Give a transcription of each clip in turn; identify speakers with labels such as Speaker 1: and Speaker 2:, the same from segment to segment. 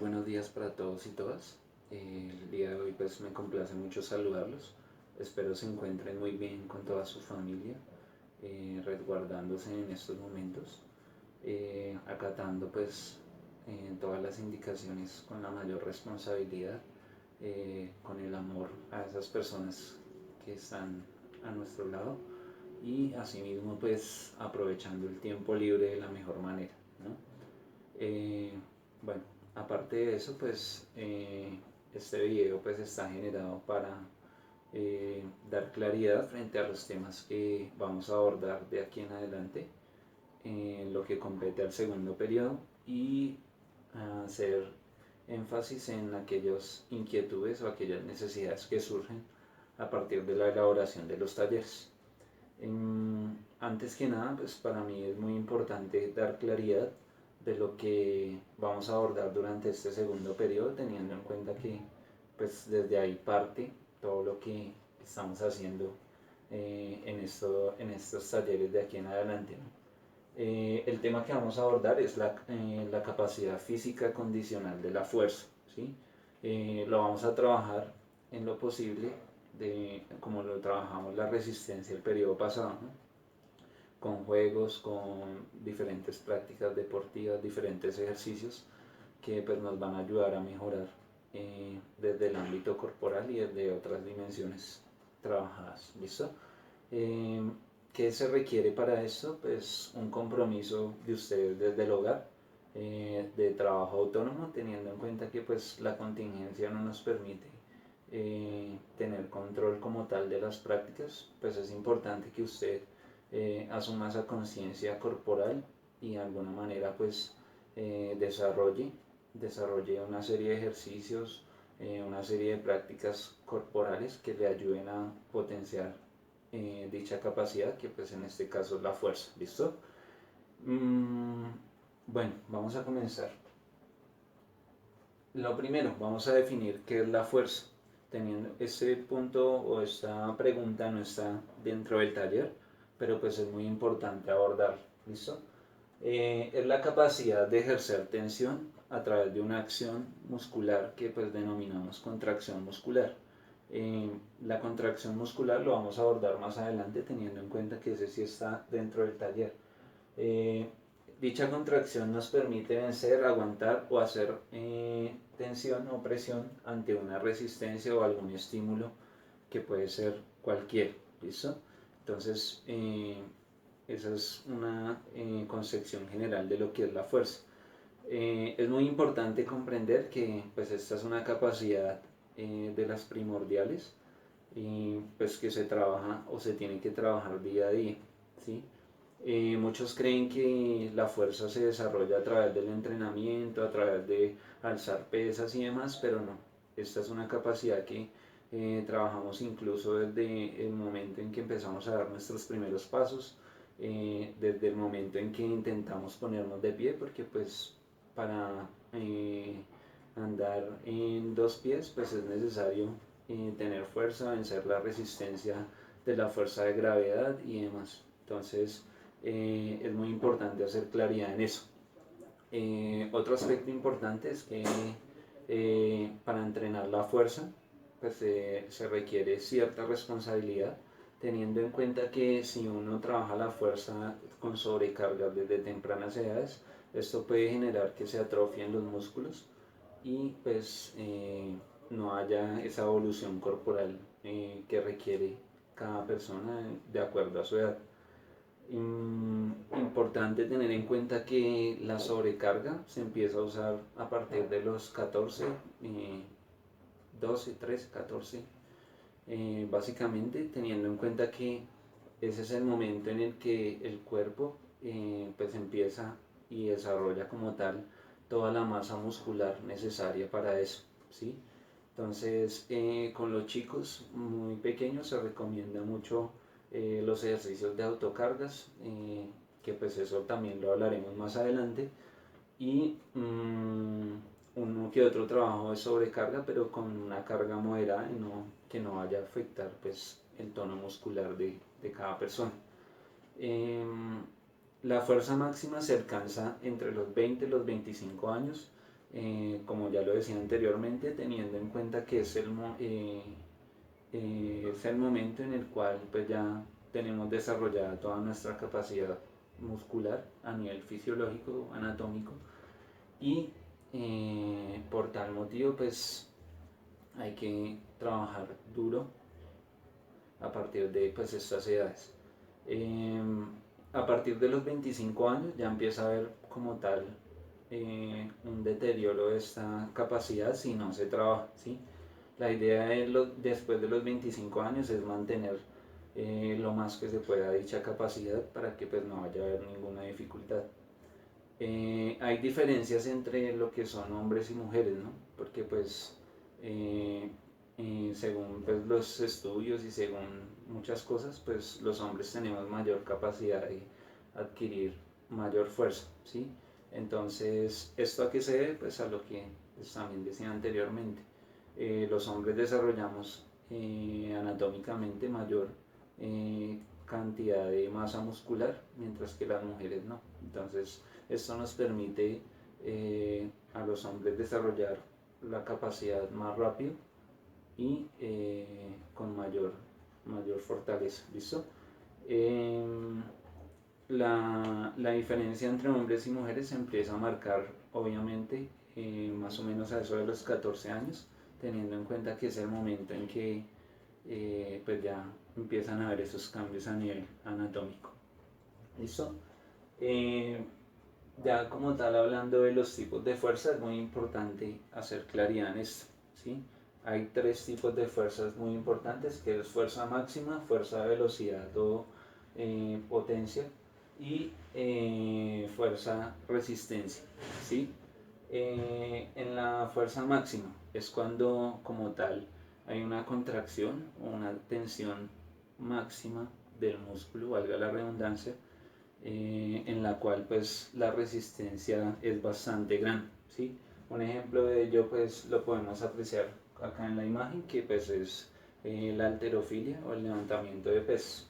Speaker 1: buenos días para todos y todas. El día de hoy pues me complace mucho saludarlos. Espero se encuentren muy bien con toda su familia, resguardándose en estos momentos, acatando pues todas las indicaciones con la mayor responsabilidad, con el amor a esas personas que están a nuestro lado y asimismo pues aprovechando el tiempo libre de la mejor manera, ¿no? Eh, bueno, aparte de eso, pues este video pues está generado para dar claridad frente a los temas que vamos a abordar de aquí en adelante, en lo que compete al segundo periodo y hacer énfasis en aquellas inquietudes o aquellas necesidades que surgen a partir de la elaboración de los talleres. Antes que nada, pues para mí es muy importante dar claridad de lo que vamos a abordar durante este segundo periodo, teniendo en cuenta que pues desde ahí parte todo lo que estamos haciendo en estos talleres de aquí en adelante, ¿no? El tema que vamos a abordar es la capacidad física condicional de la fuerza, ¿sí? Lo vamos a trabajar en lo posible como lo trabajamos la resistencia el periodo pasado, ¿no? Con juegos, con diferentes prácticas deportivas, diferentes ejercicios que pues, nos van a ayudar a mejorar desde el ámbito corporal y desde otras dimensiones trabajadas. ¿Listo? Eh, ¿Qué se requiere para esto? Pues un compromiso de ustedes desde el hogar, de trabajo autónomo, teniendo en cuenta que pues la contingencia no nos permite tener control como tal de las prácticas, pues es importante que usted asuma esa conciencia corporal y de alguna manera pues desarrolle una serie de ejercicios, una serie de prácticas corporales que le ayuden a potenciar dicha capacidad, que pues en este caso es la fuerza. ¿Listo? Mm, bueno, vamos a comenzar. Lo primero, vamos a definir qué es la fuerza. Teniendo este punto o esta pregunta no está dentro del taller, pero pues es muy importante abordarlo. ¿Listo? Es la capacidad de ejercer tensión a través de una acción muscular que pues denominamos contracción muscular. La contracción muscular lo vamos a abordar más adelante teniendo en cuenta que ese sí está dentro del taller. Eh, Dicha contracción nos permite vencer, aguantar o hacer tensión o presión ante una resistencia o algún estímulo que puede ser cualquier. ¿Listo? Entonces, esa es una concepción general de lo que es la fuerza. Es muy importante comprender que pues, esta es una capacidad de las primordiales y pues que se trabaja o se tiene que trabajar día a día, ¿sí? Muchos creen que la fuerza se desarrolla a través del entrenamiento, a través de alzar pesas y demás, pero no. Esta es una capacidad que trabajamos incluso desde el momento en que empezamos a dar nuestros primeros pasos, desde el momento en que intentamos ponernos de pie, porque pues para andar en dos pies pues es necesario tener fuerza, vencer la resistencia de la fuerza de gravedad y demás. Entonces es muy importante hacer claridad en eso. Otro aspecto importante es que para entrenar la fuerza pues, se requiere cierta responsabilidad, teniendo en cuenta que si uno trabaja la fuerza con sobrecargas desde tempranas edades, esto puede generar que se atrofien los músculos y pues no haya esa evolución corporal que requiere cada persona de acuerdo a su edad. Importante tener en cuenta que la sobrecarga se empieza a usar a partir de los 14, 12, 13, 14, básicamente teniendo en cuenta que ese es el momento en el que el cuerpo pues empieza y desarrolla como tal toda la masa muscular necesaria para eso, ¿sí? Entonces, con los chicos muy pequeños se recomienda mucho los ejercicios de autocargas, que pues eso también lo hablaremos más adelante, y uno que otro trabajo de sobrecarga, pero con una carga moderada y no, que no vaya a afectar pues el tono muscular de cada persona. La fuerza máxima se alcanza entre los 20 y los 25 años, como ya lo decía anteriormente, teniendo en cuenta que es el momento en el cual pues ya tenemos desarrollada toda nuestra capacidad muscular a nivel fisiológico, anatómico, y por tal motivo pues hay que trabajar duro a partir de pues estas edades. Eh, a partir de los 25 años ya empieza a haber como tal un deterioro de esta capacidad si no se trabaja, ¿sí? La idea después de los 25 años es mantener lo más que se pueda dicha capacidad para que pues no vaya a haber ninguna dificultad. Hay diferencias entre lo que son hombres y mujeres, ¿no? Porque pues eh, según pues, los estudios y según muchas cosas, pues los hombres tenemos mayor capacidad de adquirir mayor fuerza, ¿sí? Entonces, ¿esto a qué se debe? Pues a lo que pues, también decía anteriormente. Los hombres desarrollamos anatómicamente mayor cantidad de masa muscular, mientras que las mujeres no. Entonces, esto nos permite a los hombres desarrollar la capacidad más rápido y con mayor fortaleza. ¿Listo? La diferencia entre hombres y mujeres se empieza a marcar, obviamente, más o menos a eso de los 14 años, teniendo en cuenta que es el momento en que pues ya empiezan a haber esos cambios a nivel anatómico. ¿Listo? Eh, ya como tal, hablando de los tipos de fuerza, es muy importante hacer claridad en esto, ¿sí? Hay tres tipos de fuerzas muy importantes, que es fuerza máxima, fuerza de velocidad o potencia, y fuerza resistencia, ¿sí? En la fuerza máxima es cuando como tal hay una contracción o una tensión máxima del músculo, valga la redundancia, en la cual pues la resistencia es bastante grande, ¿sí? Un ejemplo de ello pues lo podemos apreciar acá en la imagen, que pues es la halterofilia o el levantamiento de peso.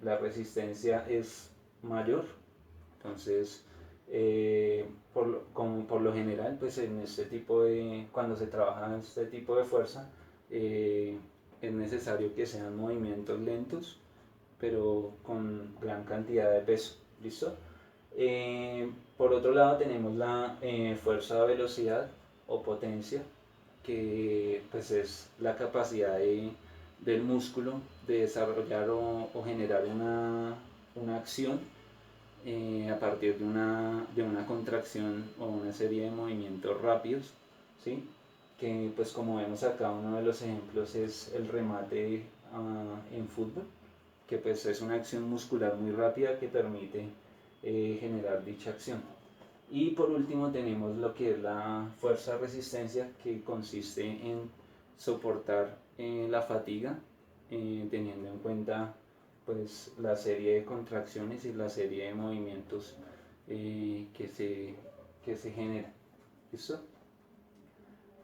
Speaker 1: La resistencia es mayor, entonces como por lo general pues en este tipo de, cuando se trabaja en este tipo de fuerza, es necesario que sean movimientos lentos pero con gran cantidad de peso. ¿Listo? Por otro lado tenemos la fuerza de velocidad o potencia, que pues es la capacidad del músculo de desarrollar o generar una acción a partir de una contracción o una serie de movimientos rápidos, ¿sí? Que pues como vemos acá, uno de los ejemplos es el remate en fútbol, que pues es una acción muscular muy rápida que permite generar dicha acción. Y por último tenemos lo que es la fuerza resistencia, que consiste en soportar la fatiga, teniendo en cuenta pues la serie de contracciones y la serie de movimientos que se generan. ¿Listo?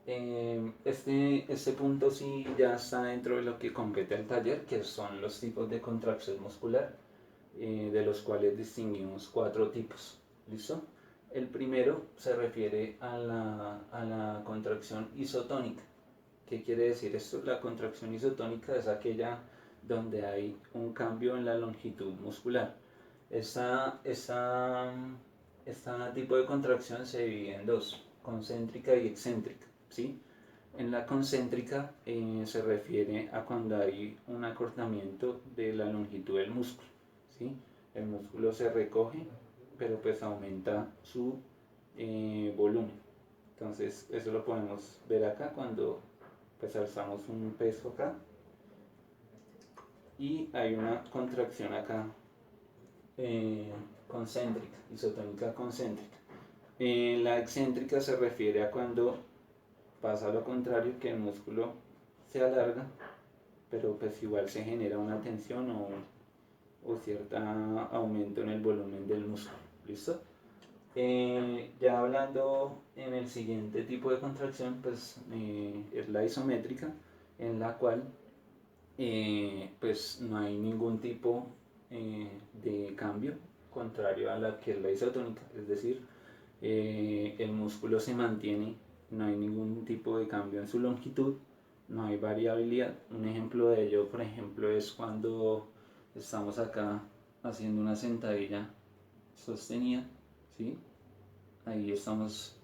Speaker 1: Este punto sí ya está dentro de lo que compete al taller, que son los tipos de contracción muscular, de los cuales distinguimos cuatro tipos. ¿Listo? El primero se refiere a la contracción isotónica. ¿Qué quiere decir esto? La contracción isotónica es aquella donde hay un cambio en la longitud muscular. Este tipo de contracción se divide en dos, concéntrica y excéntrica, ¿sí? En la concéntrica se refiere a cuando hay un acortamiento de la longitud del músculo, ¿sí? El músculo se recoge, pero pues aumenta su volumen. Entonces eso lo podemos ver acá cuando pues alzamos un peso acá y hay una contracción acá concéntrica, isotónica concéntrica. La excéntrica se refiere a cuando pasa lo contrario, que el músculo se alarga, pero pues igual se genera una tensión o cierto aumento en el volumen del músculo. ¿Listo? Ya hablando en el siguiente tipo de contracción, pues es la isométrica, en la cual pues no hay ningún tipo de cambio, contrario a la que es la isotónica, es decir, el músculo se mantiene, no hay ningún tipo de cambio en su longitud, no hay variabilidad. Un ejemplo de ello, por ejemplo, es cuando estamos acá haciendo una sentadilla sostenida, ¿sí? Ahí estamos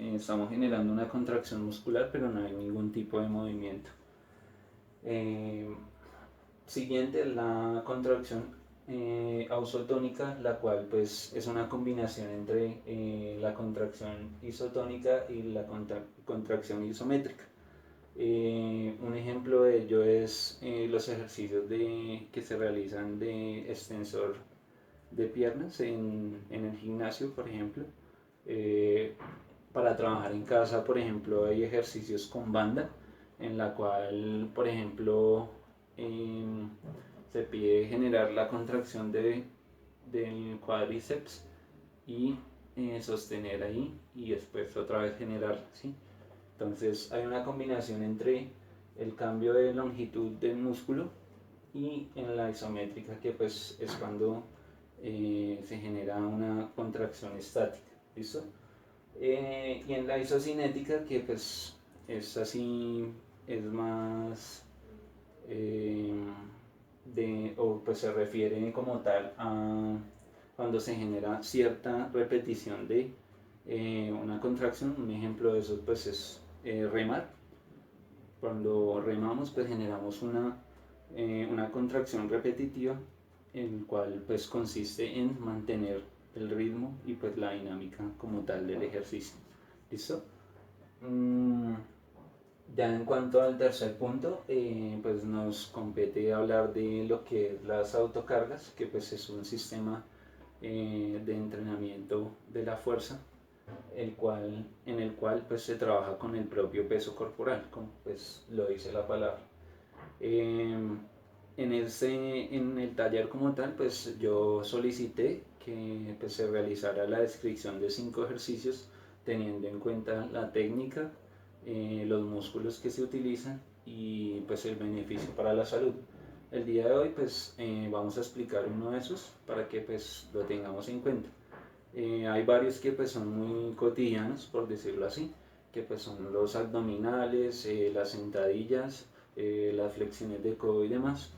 Speaker 1: generando una contracción muscular, pero no hay ningún tipo de movimiento. Eh, Siguiente, la contracción ausotónica, la cual pues es una combinación entre la contracción isotónica y la contracción isométrica. Un ejemplo de ello es los ejercicios que se realizan de extensor de piernas en el gimnasio, por ejemplo. Eh, para trabajar en casa, por ejemplo, hay ejercicios con banda, en la cual, por ejemplo, em, se pide generar la contracción del cuádriceps y sostener ahí y después otra vez generar, ¿sí? Entonces hay una combinación entre el cambio de longitud del músculo y en la isométrica, que pues es cuando se genera una contracción estática, ¿listo? Y en la isocinética, que pues es así, es más eh, o pues se refiere como tal a cuando se genera cierta repetición de una contracción. Un ejemplo de eso pues es remar. Cuando remamos pues generamos una contracción repetitiva, el cual pues consiste en mantener el ritmo y pues la dinámica como tal del ejercicio. ¿Listo? Mm, ya en cuanto al tercer punto, pues nos compete hablar de lo que es las autocargas, que pues es un sistema de entrenamiento de la fuerza, en el cual pues se trabaja con el propio peso corporal, como pues lo dice la palabra. Em, en el taller como tal, pues yo solicité que pues, se realizara la descripción de 5 ejercicios teniendo en cuenta la técnica, los músculos que se utilizan y pues el beneficio para la salud. El día de hoy pues vamos a explicar uno de esos para que pues lo tengamos en cuenta. Hay varios que pues son muy cotidianos, por decirlo así, que pues son los abdominales, las sentadillas, las flexiones de codo y demás.